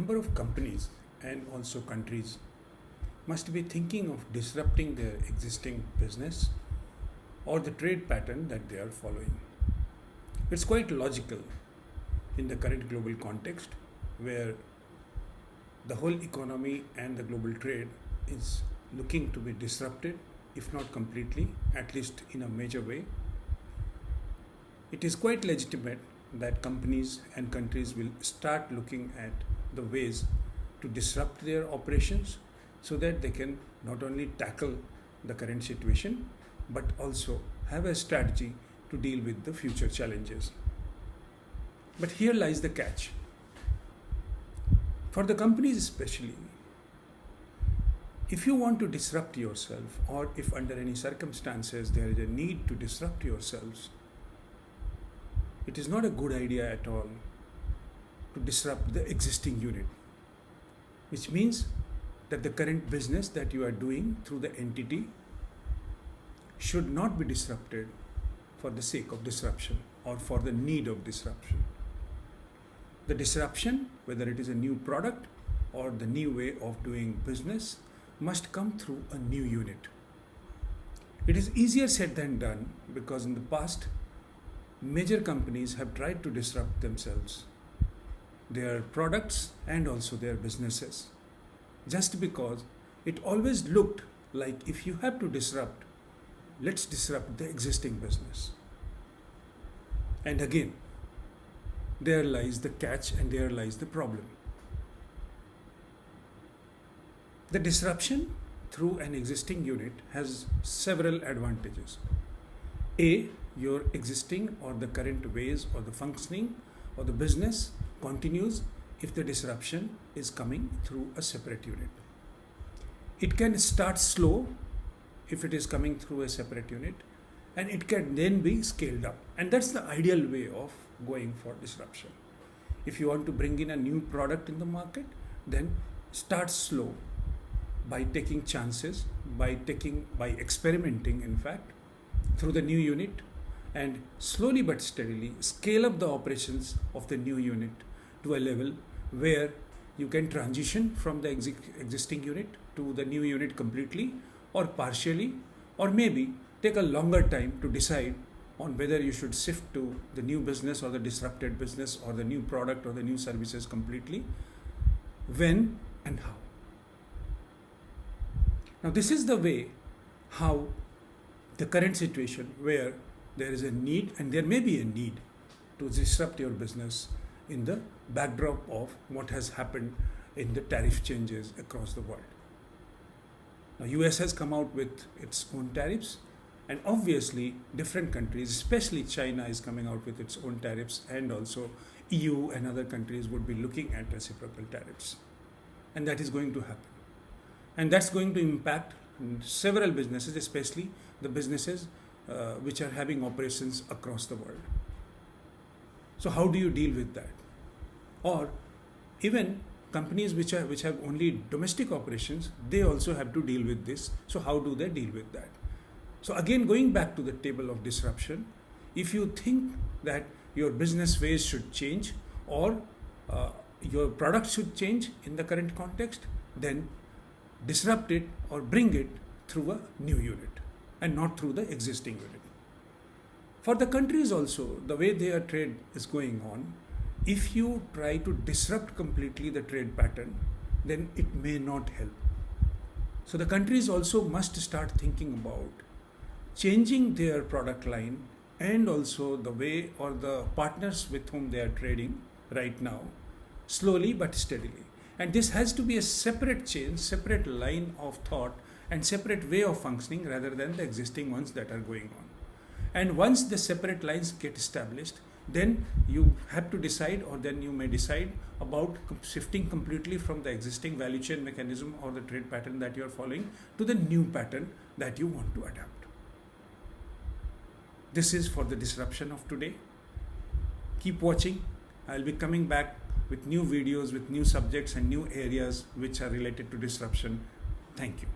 number of companies and also countries must be thinking of disrupting their existing business or the trade pattern that they are following. It's quite logical in the current global context where the whole economy and the global trade is looking to be disrupted, if not completely, at least in a major way. It is quite legitimate that companies and countries will start looking at the ways to disrupt their operations so that they can not only tackle the current situation but also have a strategy to deal with the future challenges. But here lies the catch. For the companies especially, if you want to disrupt yourself, or if under any circumstances there is a need to disrupt yourselves, it is not a good idea at all to disrupt the existing unit, which means that the current business that you are doing through the entity should not be disrupted for the sake of disruption or for the need of disruption. The disruption, whether it is a new product or the new way of doing business, must come through a new unit. It is easier said than done because in the past, major companies have tried to disrupt themselves, their products and also their businesses, just because it always looked like if you have to disrupt, let's disrupt the existing business. And again, there lies the catch and there lies the problem. The disruption through an existing unit has several advantages. A, your existing or the current ways or the functioning or the business continues if the disruption is coming through a separate unit. It can start slow if it is coming through a separate unit, and it can then be scaled up. And that's the ideal way of going for disruption. If you want to bring in a new product in the market, then start slow by taking chances, by experimenting, in fact, through the new unit, and slowly but steadily scale up the operations of the new unit to a level where you can transition from the existing unit to the new unit completely or partially, or maybe take a longer time to decide on whether you should shift to the new business or the disrupted business or the new product or the new services completely, when and how. Now this is the way how the current situation where there is a need and there may be a need to disrupt your business in the backdrop of what has happened in the tariff changes across the world. Now US has come out with its own tariffs, and obviously different countries, especially China, is coming out with its own tariffs, and also EU and other countries would be looking at reciprocal tariffs. And that is going to happen. And that's going to impact several businesses, especially the businesses which are having operations across the world. So how do you deal with that? Or even companies which have only domestic operations, they also have to deal with this. So how do they deal with that? So again, going back to the table of disruption, if you think that your business ways should change or your product should change in the current context, then disrupt it or bring it through a new unit and not through the existing unit. For the countries also, the way their trade is going on, if you try to disrupt completely the trade pattern, then it may not help. So the countries also must start thinking about changing their product line and also the way or the partners with whom they are trading right now, slowly but steadily. And this has to be a separate change, separate line of thought and separate way of functioning rather than the existing ones that are going on. And once the separate lines get established, then you have to decide, or then you may decide about shifting completely from the existing value chain mechanism or the trade pattern that you are following to the new pattern that you want to adapt. This is for the disruption of today. Keep watching. I'll be coming back with new videos, with new subjects and new areas which are related to disruption. Thank you.